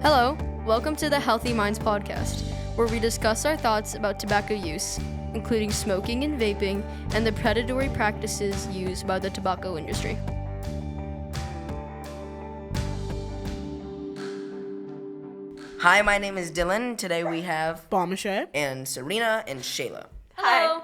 Hello, welcome to the Healthy Minds podcast, where we discuss our thoughts about tobacco use, including smoking and vaping, and the predatory practices used by the tobacco industry. Hi, my name is Dylan. Today we have Bombashay and Serena and Shayla. Hello.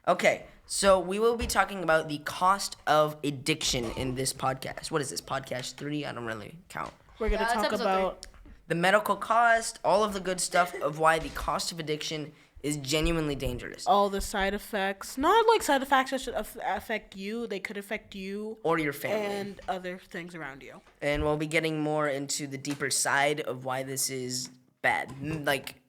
Okay, so we will be talking about the cost of addiction in this podcast. What is this, podcast 3? I don't really count. We're going to it's talk episode about The medical cost, all of the good stuff of why the cost of addiction is genuinely dangerous. all the side effects. Not like side effects that should affect you. They could affect you Or your family. and other things around you. And we'll be getting more into the deeper side of why this is bad, like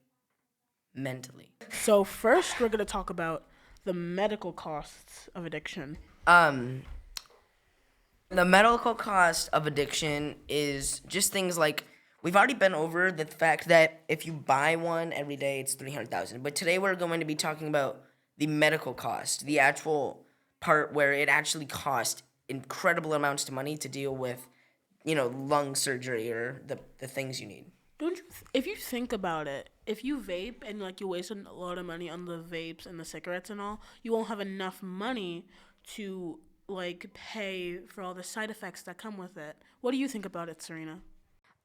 mentally. So first, we're going to talk about the medical costs of addiction. The medical cost of addiction is just things like, we've already been over the fact that if you buy one every day, it's $300,000. But today we're going to be talking about the medical cost, the actual part where it actually costs incredible amounts of money to deal with, lung surgery or the things you need. Don't you? If you think about it, if you vape and you waste a lot of money on the vapes and the cigarettes and all, you won't have enough money to pay for all the side effects that come with it. What do you think about it, Serena?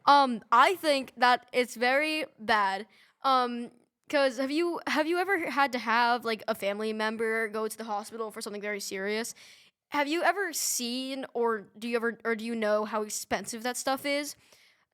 I think that it's very bad. Cause have you ever had to have a family member go to the hospital for something very serious? Have you ever seen or do you know how expensive that stuff is?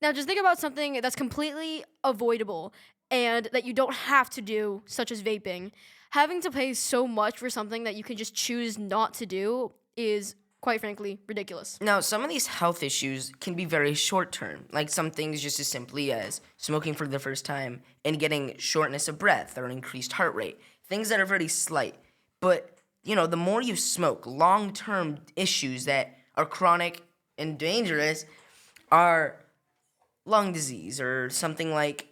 Now just think about something that's completely avoidable and that you don't have to do, such as vaping. Having to pay so much for something that you can just choose not to do is, quite frankly, ridiculous. Now, some of these health issues can be very short-term, like some things just as simply as smoking for the first time and getting shortness of breath or an increased heart rate, things that are very slight. But, the more you smoke, long-term issues that are chronic and dangerous are lung disease or something like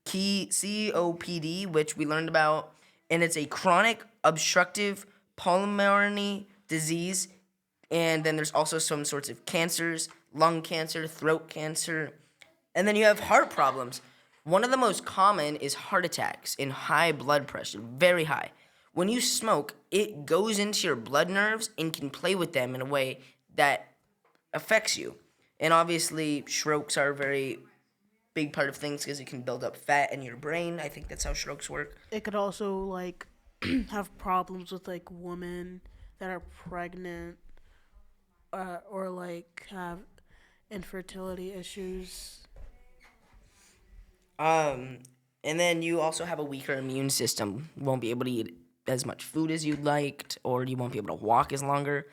COPD, which we learned about, and it's a chronic obstructive pulmonary disease. And then there's also some sorts of cancers, lung cancer, throat cancer. And then you have heart problems. One of the most common is heart attacks and high blood pressure, very high. When you smoke, it goes into your blood nerves and can play with them in a way that affects you. And obviously, strokes are a very big part of things because it can build up fat in your brain. I think that's how strokes work. It could also have problems with women that are pregnant. Or have infertility issues. And then you also have a weaker immune system. You won't be able to eat as much food as you'd liked, or you won't be able to walk as longer.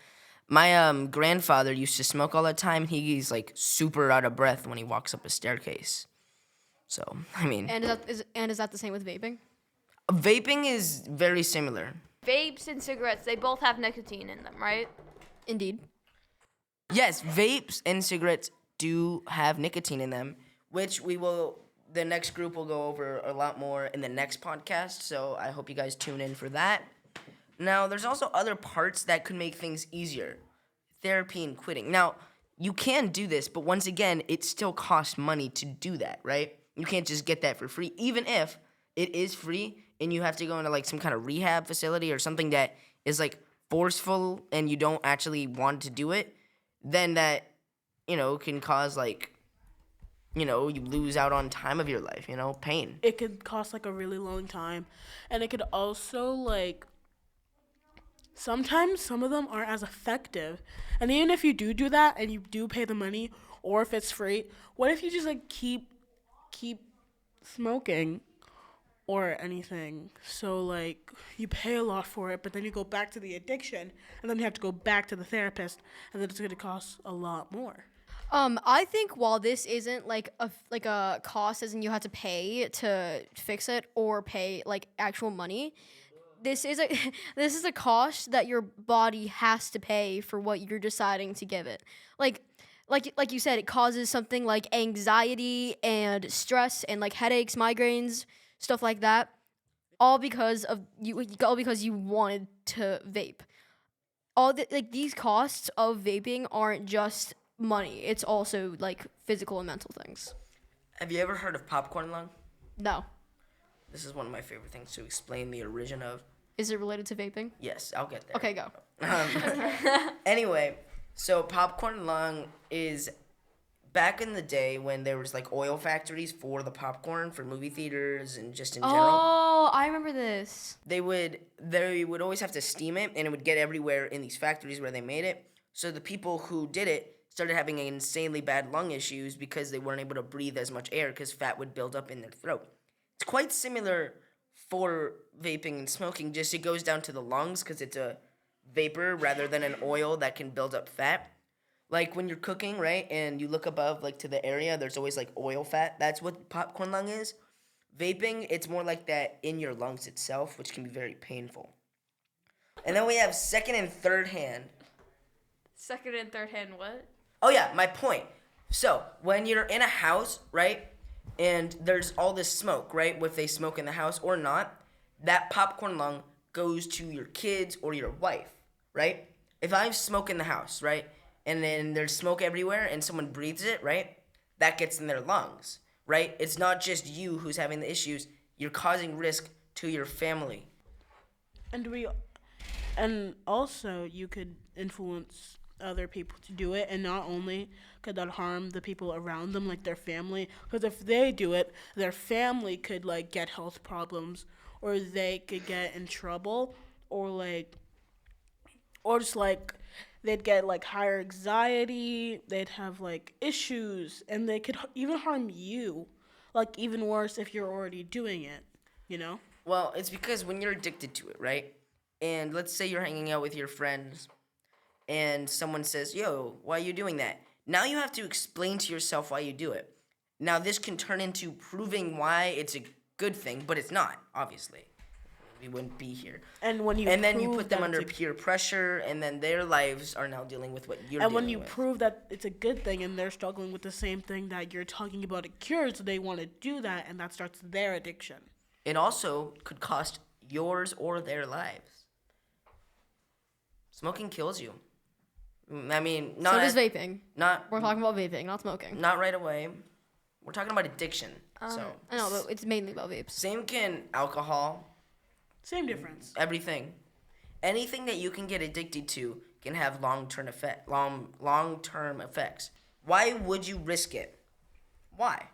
My grandfather used to smoke all the time. He's super out of breath when he walks up a staircase. So, And is that the same with vaping? Vaping is very similar. Vapes and cigarettes, they both have nicotine in them, right? Indeed. Yes, vapes and cigarettes do have nicotine in them, which the next group will go over a lot more in the next podcast, so I hope you guys tune in for that. Now, there's also other parts that could make things easier. Therapy and quitting. Now, you can do this, but once again, it still costs money to do that, right? You can't just get that for free, even if it is free and you have to go into some kind of rehab facility or something that is forceful and you don't actually want to do it. Then that, can cause, you lose out on time of your life, pain. It could cost a really long time. And it could also sometimes some of them aren't as effective. And even if you do that and you do pay the money, or if it's free, what if you just keep smoking or anything? So you pay a lot for it, but then you go back to the addiction, and then you have to go back to the therapist, and then it's going to cost a lot more. I think while this isn't a cost, as in you have to pay to fix it or pay actual money, this is a cost that your body has to pay for what you're deciding to give it. Like you said, it causes something like anxiety and stress and headaches, migraines, stuff like that, all because you wanted to vape. These costs of vaping aren't just money. It's also physical and mental things. Have you ever heard of popcorn lung? No. This is one of my favorite things to explain the origin of. Is it related to vaping? Yes, I'll get there. Okay, go. Anyway, so popcorn lung is back in the day when there was like oil factories for the popcorn for movie theaters and just in general. Oh, I remember this. They would always have to steam it, and it would get everywhere in these factories where they made it. So the people who did it started having insanely bad lung issues because they weren't able to breathe as much air because fat would build up in their throat. It's quite similar for vaping and smoking, just it goes down to the lungs because it's a vapor rather than an oil that can build up fat. Like when you're cooking, right, and you look above like to the area, there's always like oil fat. That's what popcorn lung is. Vaping, it's more like that in your lungs itself, which can be very painful. And then we have second and third hand. Second and third hand, what? Oh yeah, my point. So when you're in a house, right, and there's all this smoke, right, if they smoke in the house or not, that popcorn lung goes to your kids or your wife, right? If I smoke in the house, right, and then there's smoke everywhere and someone breathes it, right, that gets in their lungs, right? It's not just you who's having the issues. You're causing risk to your family. And also you could influence other people to do it, and not only could that harm the people around them, like their family, because if they do it, their family could like get health problems, or they could get in trouble, or just like they'd get like higher anxiety, they'd have like issues, and they could even harm you, like even worse if you're already doing it, you know? Well, it's because when you're addicted to it, right? And let's say you're hanging out with your friends and someone says, yo, why are you doing that? Now you have to explain to yourself why you do it. Now this can turn into proving why it's a good thing, but it's not, obviously. We wouldn't be here. And then you put them under peer pressure, and then their lives are now dealing with what you're dealing with. And when you prove that it's a good thing and they're struggling with the same thing that you're talking about a cure, so they want to do that, and that starts their addiction. It also could cost yours or their lives. Smoking kills you. I mean, not... So does vaping. We're talking about vaping, not smoking. Not right away. We're talking about addiction. I know, but it's mainly about vapes. Same can alcohol. Same difference. Everything. Anything that you can get addicted to can have long-term effects. Why would you risk it? Why?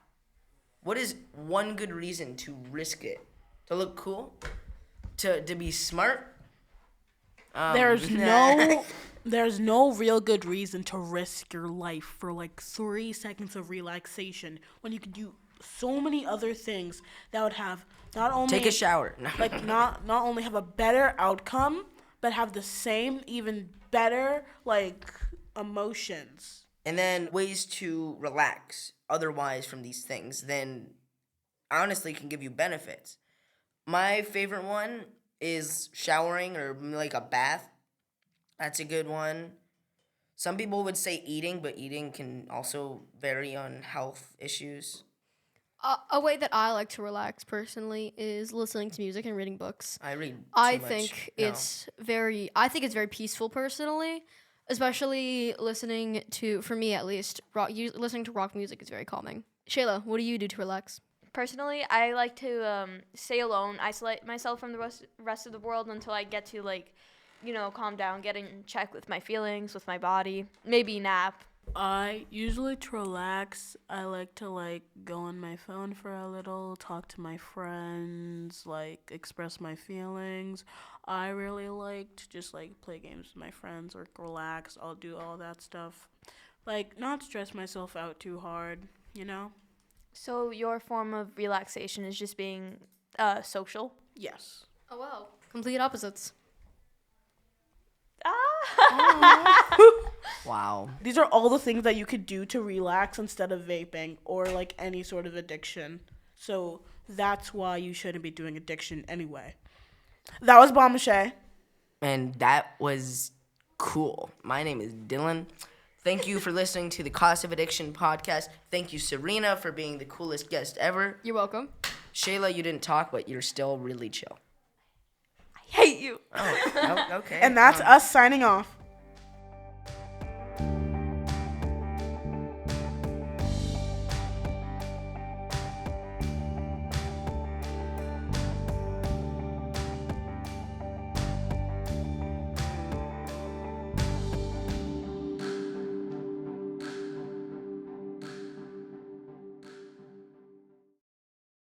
What is one good reason to risk it? To look cool? To be smart? There's no real good reason to risk your life for like 3 seconds of relaxation when you could do so many other things that would have not only take a shower. like not only have a better outcome, but have the same, even better like emotions. And then ways to relax otherwise from these things then honestly can give you benefits. My favorite one is showering or like a bath. That's a good one. Some people would say eating, but eating can also vary on health issues. A way that I like to relax personally is listening to music and reading books. I read too I much think now. it's very peaceful personally, especially listening to, for me at least, listening to rock music is very calming. Shayla, what do you do to relax? Personally, I like to stay alone, isolate myself from the rest of the world until I get to, like, you know, calm down, get in check with my feelings, with my body, maybe nap. I usually to relax, I like to like go on my phone for a little, talk to my friends, like express my feelings. I really like to just like play games with my friends or relax. I'll do all that stuff. Like not stress myself out too hard, you know? So your form of relaxation is just being social? Yes. Oh, wow. Complete opposites. Wow. These are all the things that you could do to relax instead of vaping or like any sort of addiction. So that's why you shouldn't be doing addiction anyway. That was Bombashay. And that was cool. My name is Dylan. Thank you for listening to the Cost of Addiction podcast. Thank you, Serena, for being the coolest guest ever. You're welcome. Shayla, you didn't talk, but you're still really chill. I hate you. Oh, okay. And that's us signing off.